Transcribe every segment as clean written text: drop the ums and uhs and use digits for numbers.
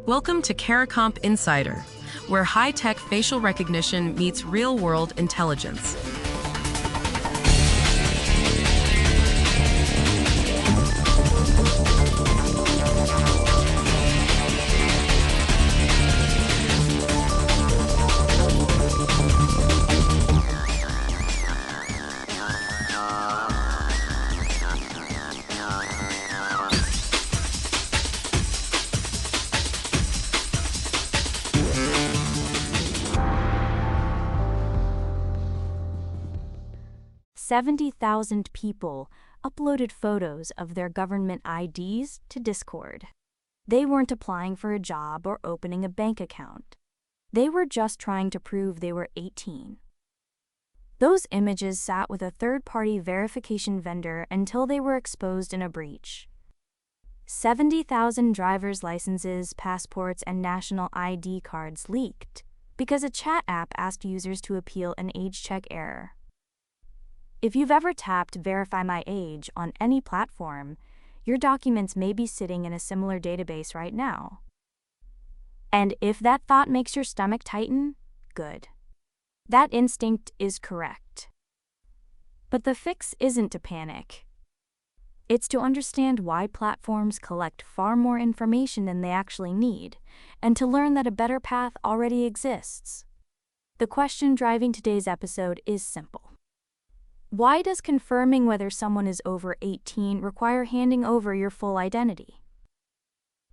Welcome to Caricomp Insider, where high-tech facial recognition meets real-world intelligence. $70,000 people uploaded photos of their government IDs to Discord. They weren't applying for a job or opening a bank account. They were just trying to prove they were 18. Those images sat with a third-party verification vendor until they were exposed in a breach. 70,000 driver's licenses, passports, and national ID cards leaked because a chat app asked users to appeal an age check error. If you've ever tapped Verify My Age on any platform, your documents may be sitting in a similar database right now. And if that thought makes your stomach tighten, good. That instinct is correct. But the fix isn't to panic. It's to understand why platforms collect far more information than they actually need, and to learn that a better path already exists. The question driving today's episode is simple. Why does confirming whether someone is over 18 require handing over your full identity?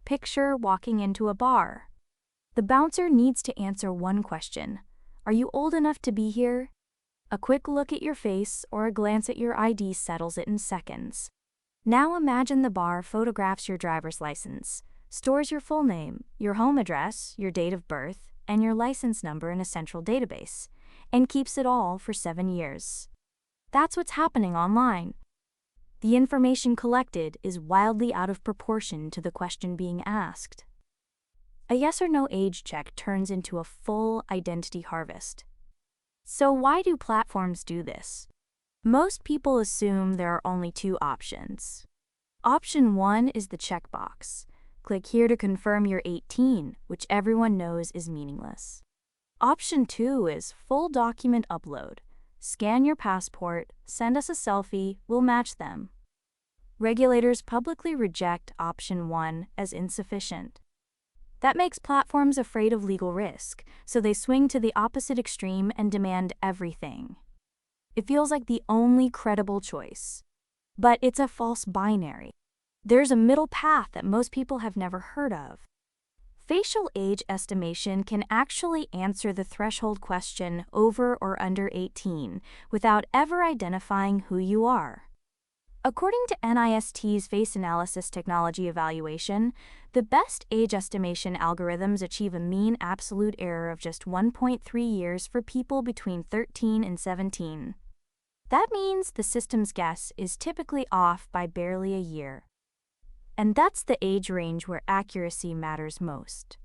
Picture walking into a bar. The bouncer needs to answer one question. Are you old enough to be here? A quick look at your face or a glance at your ID settles it in seconds. Now imagine the bar photographs your driver's license, stores your full name, your home address, your date of birth, and your license number in a central database, and keeps it all for 7 years. That's what's happening online. The information collected is wildly out of proportion to the question being asked. A yes or no age check turns into a full identity harvest. So why do platforms do this? Most people assume there are only two options. Option 1 is the checkbox. Click here to confirm you're 18, which everyone knows is meaningless. Option 2 is full document upload. Scan your passport, send us a selfie, we'll match them. Regulators publicly reject option 1 as insufficient. That makes platforms afraid of legal risk, so they swing to the opposite extreme and demand everything. It feels like the only credible choice. But it's a false binary. There's a middle path that most people have never heard of. Facial age estimation can actually answer the threshold question over or under 18 without ever identifying who you are. According to NIST's Face Analysis Technology Evaluation, the best age estimation algorithms achieve a mean absolute error of just 1.3 years for people between 13 and 17. That means the system's guess is typically off by barely a year. And that's the age range where accuracy matters most.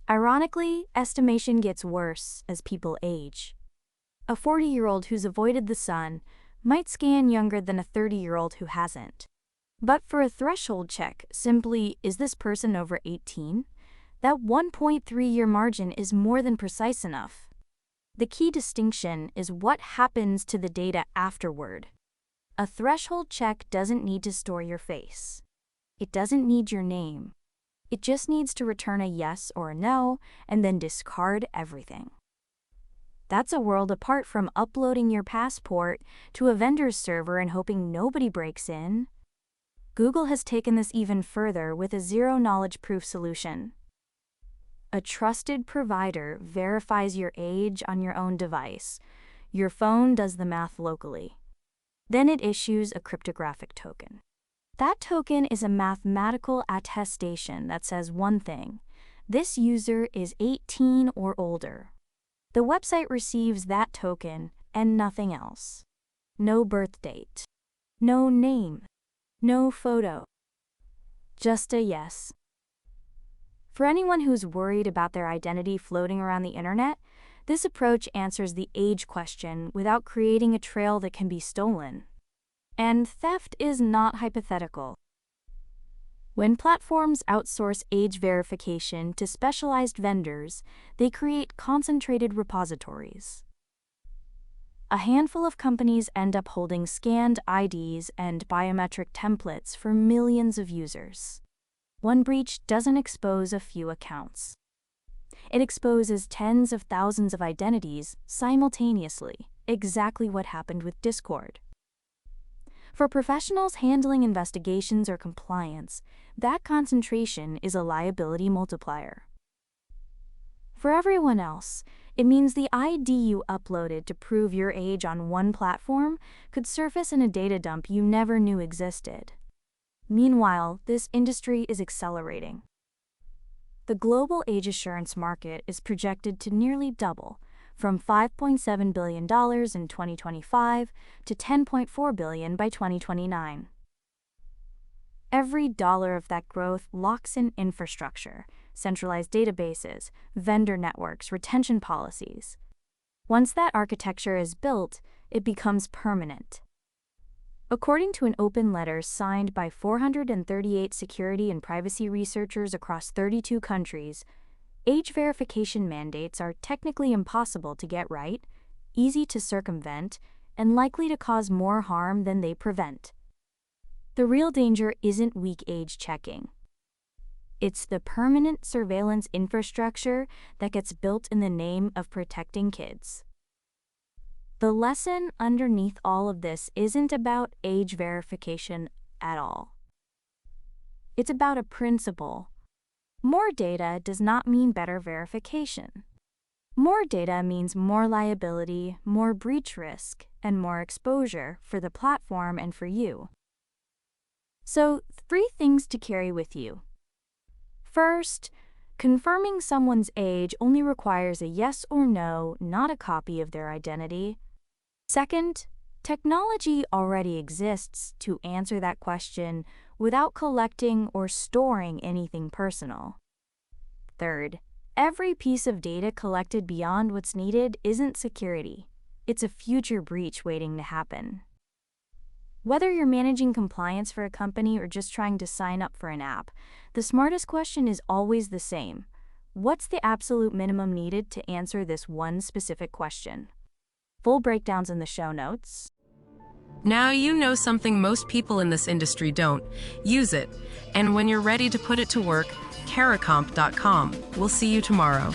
Ironically, estimation gets worse as people age. A 40-year-old who's avoided the sun might scan younger than a 30-year-old who hasn't. But for a threshold check, simply, is this person over 18? That 1.3-year margin is more than precise enough. The key distinction is what happens to the data afterward. A threshold check doesn't need to store your face. It doesn't need your name. It just needs to return a yes or a no and then discard everything. That's a world apart from uploading your passport to a vendor's server and hoping nobody breaks in. Google has taken this even further with a zero-knowledge proof solution. A trusted provider verifies your age on your own device. Your phone does the math locally. Then it issues a cryptographic token. That token is a mathematical attestation that says one thing: this user is 18 or older. The website receives that token and nothing else. No birth date. No name. No photo. Just a yes. For anyone who's worried about their identity floating around the internet, this approach answers the age question without creating a trail that can be stolen. And theft is not hypothetical. When platforms outsource age verification to specialized vendors, they create concentrated repositories. A handful of companies end up holding scanned IDs and biometric templates for millions of users. One breach doesn't expose a few accounts. It exposes tens of thousands of identities simultaneously, exactly what happened with Discord. For professionals handling investigations or compliance, that concentration is a liability multiplier. For everyone else, it means the ID you uploaded to prove your age on one platform could surface in a data dump you never knew existed. Meanwhile, this industry is accelerating. The global age assurance market is projected to nearly double, from $5.7 billion in 2025 to $10.4 billion by 2029. Every dollar of that growth locks in infrastructure, centralized databases, vendor networks, retention policies. Once that architecture is built, it becomes permanent. According to an open letter signed by 438 security and privacy researchers across 32 countries, age verification mandates are technically impossible to get right, easy to circumvent, and likely to cause more harm than they prevent. The real danger isn't weak age checking. It's the permanent surveillance infrastructure that gets built in the name of protecting kids. The lesson underneath all of this isn't about age verification at all. It's about a principle. More data does not mean better verification. More data means more liability, more breach risk, and more exposure for the platform and for you. So, 3 things to carry with you. First, confirming someone's age only requires a yes or no, not a copy of their identity. Second, technology already exists to answer that question without collecting or storing anything personal. Third, every piece of data collected beyond what's needed isn't security. It's a future breach waiting to happen. Whether you're managing compliance for a company or just trying to sign up for an app, the smartest question is always the same. What's the absolute minimum needed to answer this one specific question? Full breakdowns in the show notes. Now you know something most people in this industry don't. Use it. And when you're ready to put it to work, Caracomp.com. We'll see you tomorrow.